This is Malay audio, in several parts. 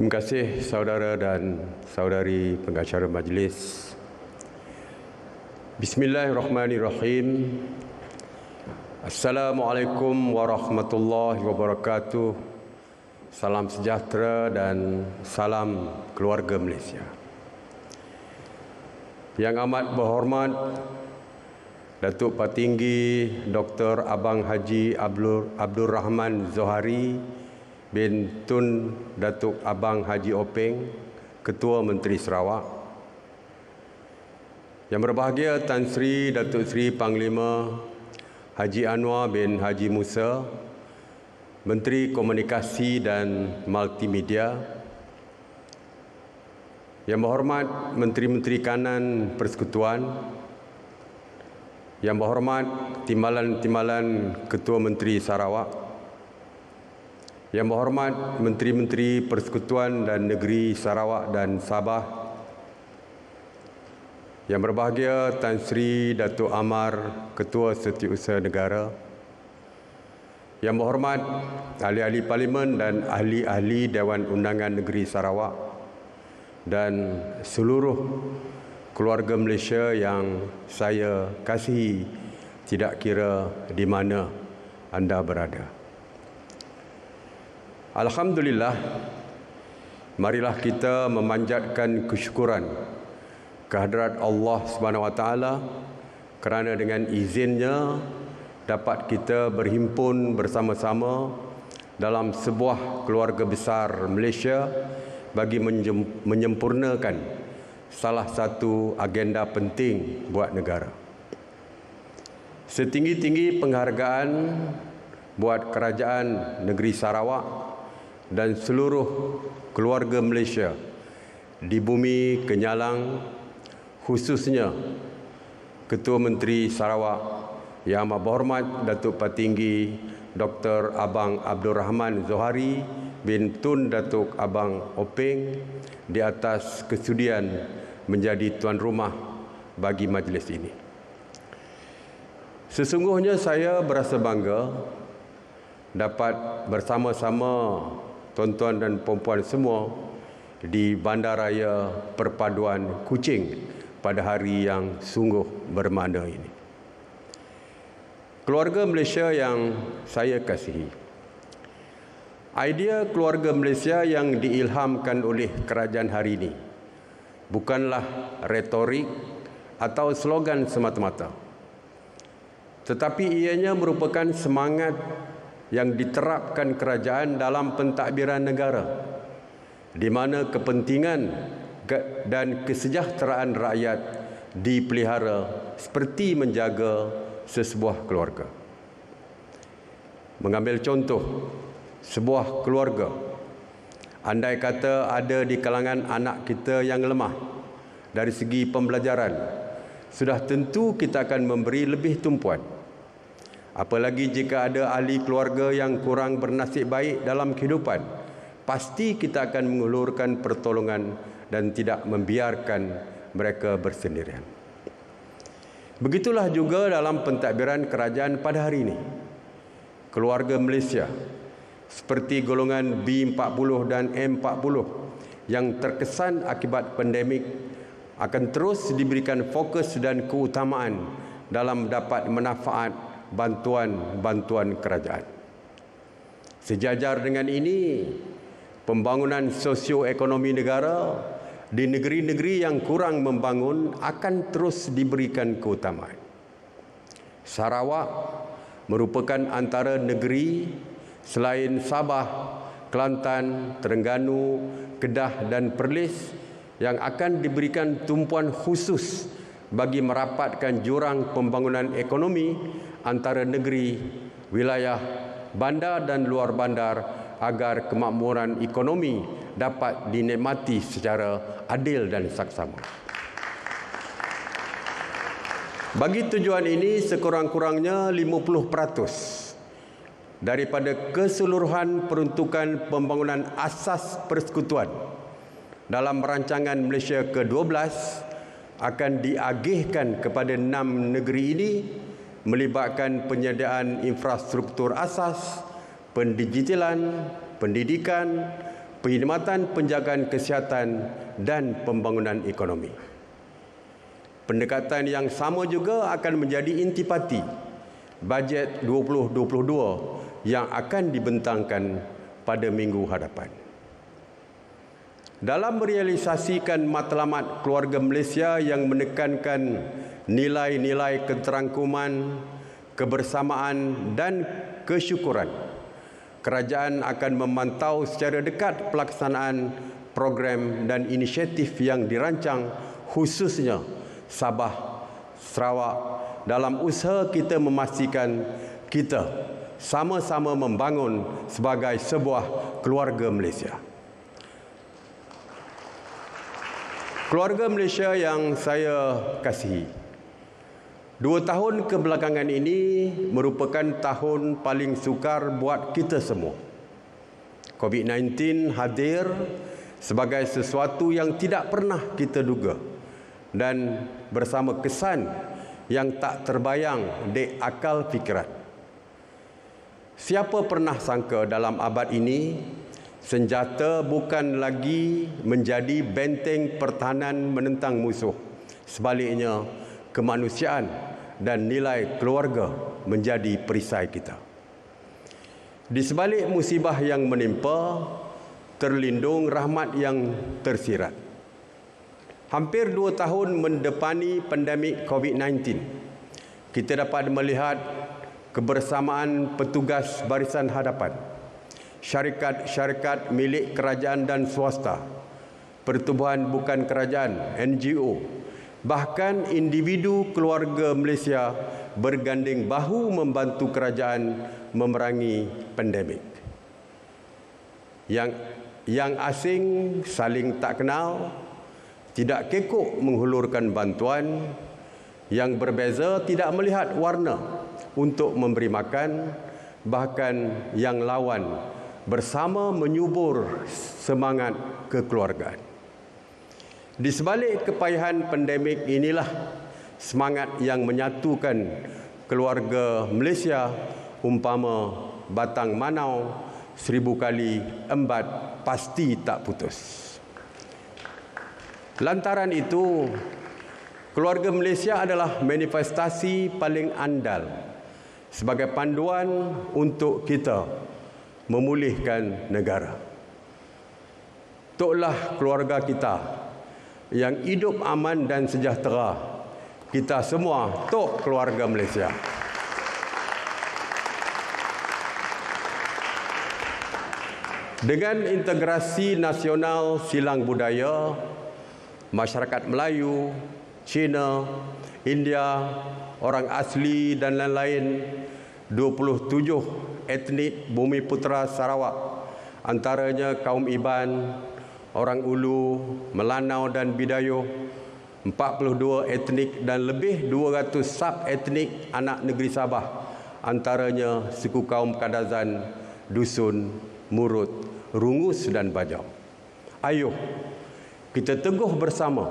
Terima kasih saudara dan saudari pengacara majlis. Bismillahirrahmanirrahim. Assalamualaikum warahmatullahi wabarakatuh. Salam sejahtera dan salam keluarga Malaysia. Yang amat berhormat Datuk Patinggi Dr. Abang Haji Abdul Rahman Zohari bin Tun Datuk Abang Haji Openg, Ketua Menteri Sarawak. Yang berbahagia Tan Sri Datuk Sri Panglima Haji Anwar bin Haji Musa, Menteri Komunikasi dan Multimedia. Yang berhormat Menteri-Menteri Kanan Persekutuan. Yang berhormat Timbalan-Timbalan Ketua Menteri Sarawak. Yang berhormat Menteri-Menteri Persekutuan dan Negeri Sarawak dan Sabah. Yang berbahagia Tan Sri Datuk Amar, Ketua Setiausaha Negara. Yang berhormat ahli-ahli Parlimen dan ahli-ahli Dewan Undangan Negeri Sarawak dan seluruh keluarga Malaysia yang saya kasihi, tidak kira di mana anda berada. Alhamdulillah, marilah kita memanjatkan kesyukuran kehadrat Allah SWT kerana dengan izinnya dapat kita berhimpun bersama-sama dalam sebuah keluarga besar Malaysia bagi menyempurnakan salah satu agenda penting buat negara. Setinggi-tinggi penghargaan buat Kerajaan Negeri Sarawak dan seluruh keluarga Malaysia di bumi Kenyalang, khususnya Ketua Menteri Sarawak Yang Amat Berhormat Datuk Patinggi Dr. Abang Abdul Rahman Zohari bin Tun Datuk Abang Openg di atas kesudian menjadi tuan rumah bagi majlis ini. Sesungguhnya saya berasa bangga dapat bersama-sama tuan-tuan dan puan-puan semua di Bandaraya Perpaduan Kuching pada hari yang sungguh bermakna ini. Keluarga Malaysia yang saya kasihi, idea keluarga Malaysia yang diilhamkan oleh kerajaan hari ini bukanlah retorik atau slogan semata-mata, tetapi ianya merupakan semangat yang diterapkan kerajaan dalam pentadbiran negara, di mana kepentingan dan kesejahteraan rakyat dipelihara seperti menjaga sesebuah keluarga. Mengambil contoh sebuah keluarga, andai kata ada di kalangan anak kita yang lemah dari segi pembelajaran, sudah tentu kita akan memberi lebih tumpuan. Apalagi jika ada ahli keluarga yang kurang bernasib baik dalam kehidupan, pasti kita akan mengulurkan pertolongan dan tidak membiarkan mereka bersendirian. Begitulah juga dalam pentadbiran kerajaan pada hari ini. Keluarga Malaysia seperti golongan B40 dan M40 yang terkesan akibat pandemik akan terus diberikan fokus dan keutamaan dalam dapat manfaat bantuan-bantuan kerajaan. Sejajar dengan ini, pembangunan sosioekonomi negara di negeri-negeri yang kurang membangun akan terus diberikan keutamaan. Sarawak merupakan antara negeri selain Sabah, Kelantan, Terengganu, Kedah dan Perlis yang akan diberikan tumpuan khusus bagi merapatkan jurang pembangunan ekonomi antara negeri, wilayah, bandar dan luar bandar agar kemakmuran ekonomi dapat dinikmati secara adil dan saksama. Bagi tujuan ini, sekurang-kurangnya 50% daripada keseluruhan peruntukan pembangunan asas persekutuan dalam rancangan Malaysia ke-12 akan diagihkan kepada 6 negeri ini, melibatkan penyediaan infrastruktur asas, pendigitalan, pendidikan, perkhidmatan penjagaan kesihatan dan pembangunan ekonomi. Pendekatan yang sama juga akan menjadi intipati bajet 2022 yang akan dibentangkan pada minggu hadapan. Dalam merealisasikan matlamat keluarga Malaysia yang menekankan nilai-nilai keterangkuman, kebersamaan dan kesyukuran, kerajaan akan memantau secara dekat pelaksanaan program dan inisiatif yang dirancang khususnya Sabah, Sarawak dalam usaha kita memastikan kita sama-sama membangun sebagai sebuah keluarga Malaysia. Keluarga Malaysia yang saya kasihi, 2 tahun kebelakangan ini merupakan tahun paling sukar buat kita semua. COVID-19 hadir sebagai sesuatu yang tidak pernah kita duga dan bersama kesan yang tak terbayang di akal fikiran. Siapa pernah sangka dalam abad ini senjata bukan lagi menjadi benteng pertahanan menentang musuh. Sebaliknya, kemanusiaan dan nilai keluarga menjadi perisai kita. Di sebalik musibah yang menimpa, terlindung rahmat yang tersirat. Hampir 2 tahun mendepani pandemik COVID-19, kita dapat melihat kebersamaan petugas barisan hadapan, syarikat-syarikat milik kerajaan dan swasta, pertubuhan bukan kerajaan, NGO, bahkan individu keluarga Malaysia berganding bahu membantu kerajaan memerangi pandemik. Yang asing saling tak kenal, tidak kekok menghulurkan bantuan, yang berbeza tidak melihat warna untuk memberi makan, bahkan yang lawan bersama menyubur semangat kekeluargaan. Di sebalik kepayahan pandemik inilah semangat yang menyatukan keluarga Malaysia umpama batang manau 1000 kali embat pasti tak putus. Lantaran itu, keluarga Malaysia adalah manifestasi paling andal sebagai panduan untuk kita memulihkan negara. Toklah keluarga kita yang hidup aman dan sejahtera. Kita semua tok keluarga Malaysia. Dengan integrasi nasional silang budaya, masyarakat Melayu, Cina, India, orang asli dan lain-lain, 27 etnik Bumi Putera Sarawak, antaranya kaum Iban, orang Ulu, Melanau dan Bidayuh, 42 etnik dan lebih 200 sub-etnik anak negeri Sabah, antaranya suku kaum Kadazan, Dusun, Murut, Rungus dan Bajau. Ayuh, kita teguh bersama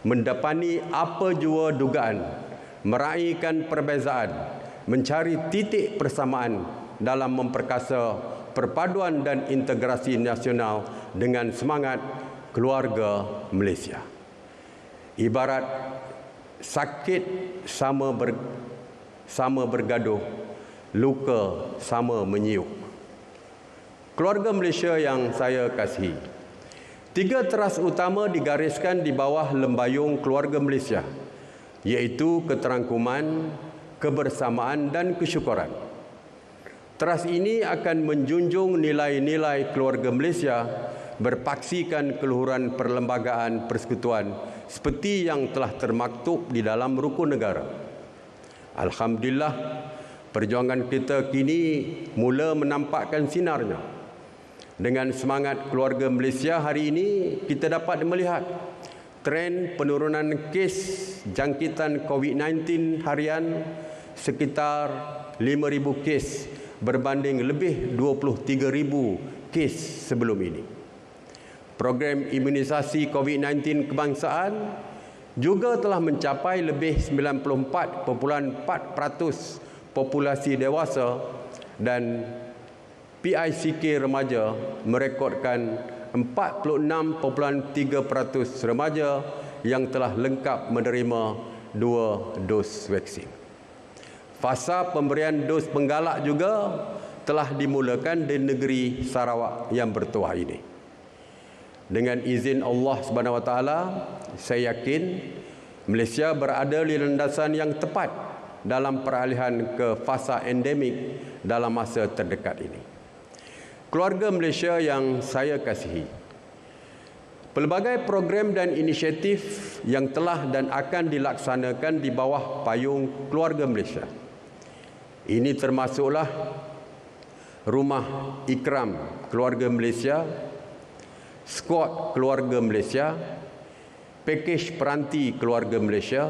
mendepani apa jua dugaan, meraihkan perbezaan, mencari titik persamaan dalam memperkasa perpaduan dan integrasi nasional dengan semangat keluarga Malaysia. Ibarat sakit sama bergaduh, luka sama menyiuk. Keluarga Malaysia yang saya kasihi, 3 teras utama digariskan di bawah lembayung keluarga Malaysia, iaitu keterangkuman, kebersamaan dan kesyukuran. Teras ini akan menjunjung nilai-nilai keluarga Malaysia, berpaksikan keluhuran perlembagaan persekutuan seperti yang telah termaktub di dalam rukun negara. Alhamdulillah, perjuangan kita kini mula menampakkan sinarnya. Dengan semangat keluarga Malaysia hari ini, kita dapat melihat tren penurunan kes jangkitan COVID-19 harian sekitar 5,000 kes berbanding lebih 23,000 kes sebelum ini. Program imunisasi COVID-19 kebangsaan juga telah mencapai lebih 94.4% populasi dewasa dan PICK remaja merekodkan 46.3% remaja yang telah lengkap menerima 2 dos vaksin. Fasa pemberian dos penggalak juga telah dimulakan di negeri Sarawak yang bertuah ini. Dengan izin Allah Subhanahu Wa Taala, saya yakin Malaysia berada di landasan yang tepat dalam peralihan ke fasa endemik dalam masa terdekat ini. Keluarga Malaysia yang saya kasihi, pelbagai program dan inisiatif yang telah dan akan dilaksanakan di bawah payung Keluarga Malaysia. Ini termasuklah Rumah Ikram Keluarga Malaysia, Skuad Keluarga Malaysia, Pakej Peranti Keluarga Malaysia,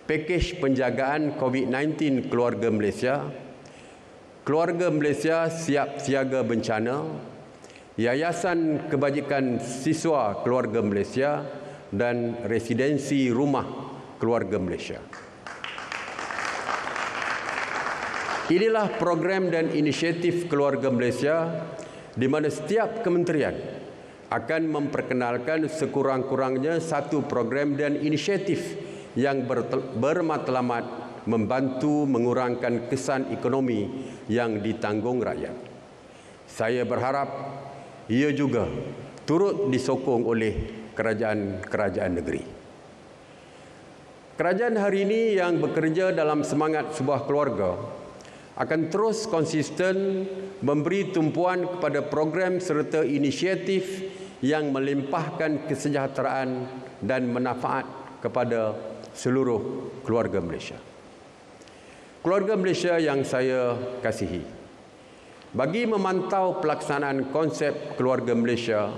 Pakej Penjagaan COVID-19 Keluarga Malaysia, Keluarga Malaysia Siap Siaga Bencana, Yayasan Kebajikan Siswa Keluarga Malaysia dan Residensi Rumah Keluarga Malaysia. Inilah program dan inisiatif Keluarga Malaysia di mana setiap kementerian akan memperkenalkan sekurang-kurangnya satu program dan inisiatif yang bermatlamat membantu mengurangkan kesan ekonomi yang ditanggung rakyat. Saya berharap ia juga turut disokong oleh kerajaan-kerajaan negeri. Kerajaan hari ini yang bekerja dalam semangat sebuah keluarga akan terus konsisten memberi tumpuan kepada program serta inisiatif yang melimpahkan kesejahteraan dan manfaat kepada seluruh keluarga Malaysia. Keluarga Malaysia yang saya kasihi, bagi memantau pelaksanaan konsep Keluarga Malaysia,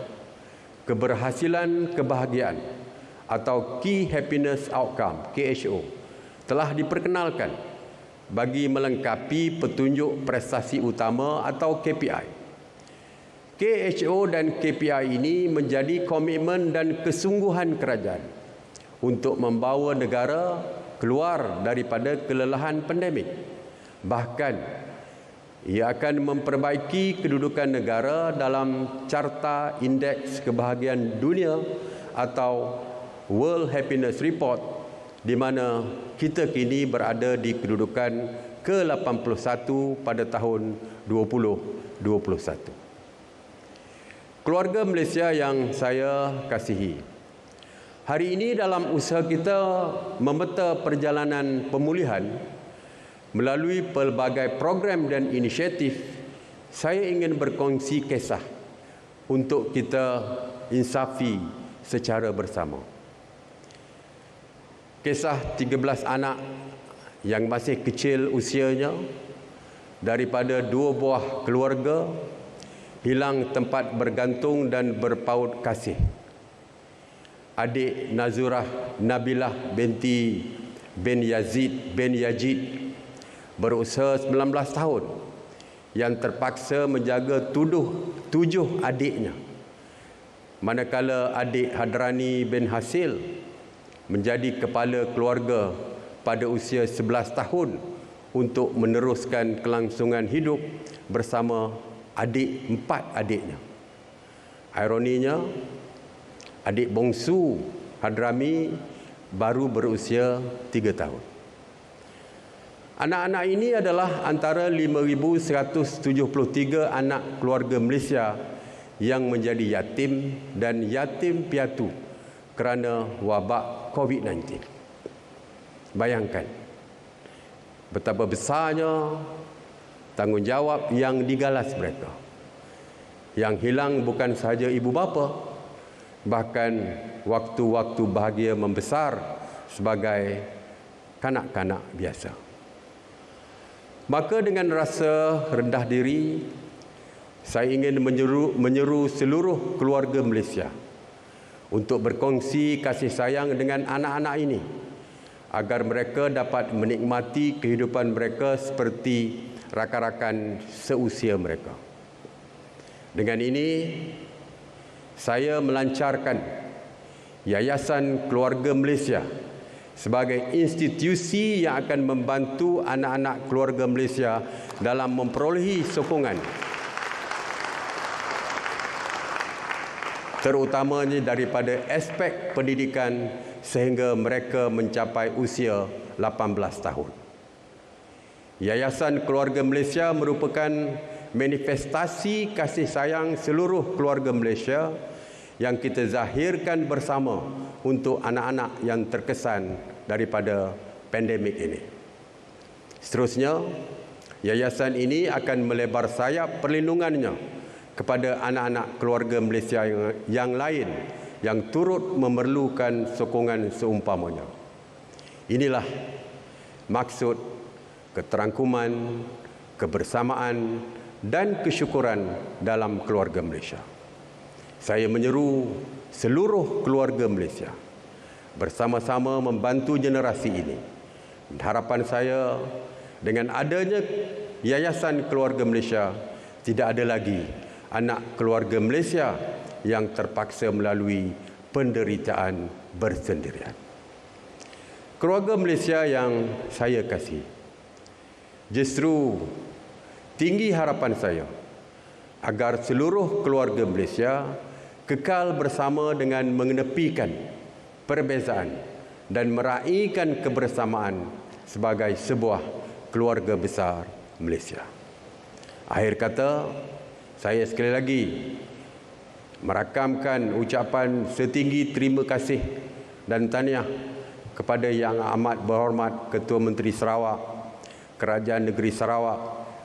keberhasilan kebahagiaan atau Key Happiness Outcome (KHO) telah diperkenalkan bagi melengkapi petunjuk prestasi utama atau KPI. KHO dan KPI ini menjadi komitmen dan kesungguhan kerajaan untuk membawa negara keluar daripada kelelahan pandemik. Bahkan, ia akan memperbaiki kedudukan negara dalam Carta Indeks Kebahagiaan Dunia atau World Happiness Report, di mana kita kini berada di kedudukan ke-81 pada tahun 2021. Keluarga Malaysia yang saya kasihi, hari ini dalam usaha kita memeta perjalanan pemulihan melalui pelbagai program dan inisiatif, saya ingin berkongsi kisah untuk kita insafi secara bersama. Kisah 13 anak yang masih kecil usianya daripada 2 buah keluarga hilang tempat bergantung dan berpaut kasih. Adik Nazurah Nabilah binti bin Yazid berusia 19 tahun yang terpaksa menjaga 7 adiknya, manakala adik Hadrani bin Hasil menjadi kepala keluarga pada usia 11 tahun untuk meneruskan kelangsungan hidup bersama 4 adiknya. Ironinya, adik bongsu Hadrami baru berusia 3 tahun. Anak-anak ini adalah antara 5,173 anak keluarga Malaysia yang menjadi yatim dan yatim piatu kerana wabak COVID-19. Bayangkan betapa besarnya tanggungjawab yang digalas mereka. Yang hilang bukan sahaja ibu bapa, bahkan waktu-waktu bahagia membesar sebagai kanak-kanak biasa. Maka dengan rasa rendah diri, saya ingin menyeru seluruh keluarga Malaysia untuk berkongsi kasih sayang dengan anak-anak ini agar mereka dapat menikmati kehidupan mereka seperti rakan-rakan seusia mereka. Dengan ini, saya melancarkan Yayasan Keluarga Malaysia sebagai institusi yang akan membantu anak-anak keluarga Malaysia dalam memperolehi sokongan terutamanya daripada aspek pendidikan sehingga mereka mencapai usia 18 tahun. Yayasan Keluarga Malaysia merupakan manifestasi kasih sayang seluruh keluarga Malaysia yang kita zahirkan bersama untuk anak-anak yang terkesan daripada pandemik ini. Seterusnya, yayasan ini akan melebar sayap perlindungannya kepada anak-anak keluarga Malaysia yang lain yang turut memerlukan sokongan seumpamanya. Inilah maksud keterangkuman, kebersamaan dan kesyukuran dalam keluarga Malaysia. Saya menyeru seluruh keluarga Malaysia bersama-sama membantu generasi ini. Harapan saya, dengan adanya Yayasan Keluarga Malaysia, tidak ada lagi anak keluarga Malaysia yang terpaksa melalui penderitaan bersendirian. Keluarga Malaysia yang saya kasih, justru tinggi harapan saya agar seluruh keluarga Malaysia kekal bersama dengan mengenepikan perbezaan dan meraihkan kebersamaan sebagai sebuah keluarga besar Malaysia. Akhir kata, saya sekali lagi merakamkan ucapan setinggi terima kasih dan tahniah kepada Yang Amat Berhormat Ketua Menteri Sarawak, Kerajaan Negeri Sarawak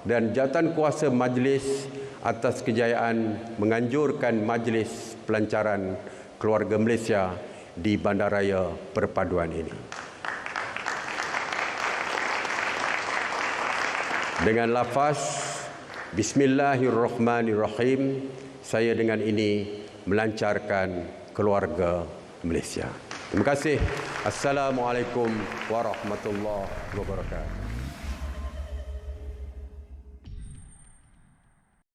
dan Jawatan Kuasa Majlis atas kejayaan menganjurkan Majlis Pelancaran Keluarga Malaysia di Bandaraya Perpaduan ini. Dengan lafaz Bismillahirrahmanirrahim, saya dengan ini melancarkan keluarga Malaysia. Terima kasih. Assalamualaikum warahmatullahi wabarakatuh.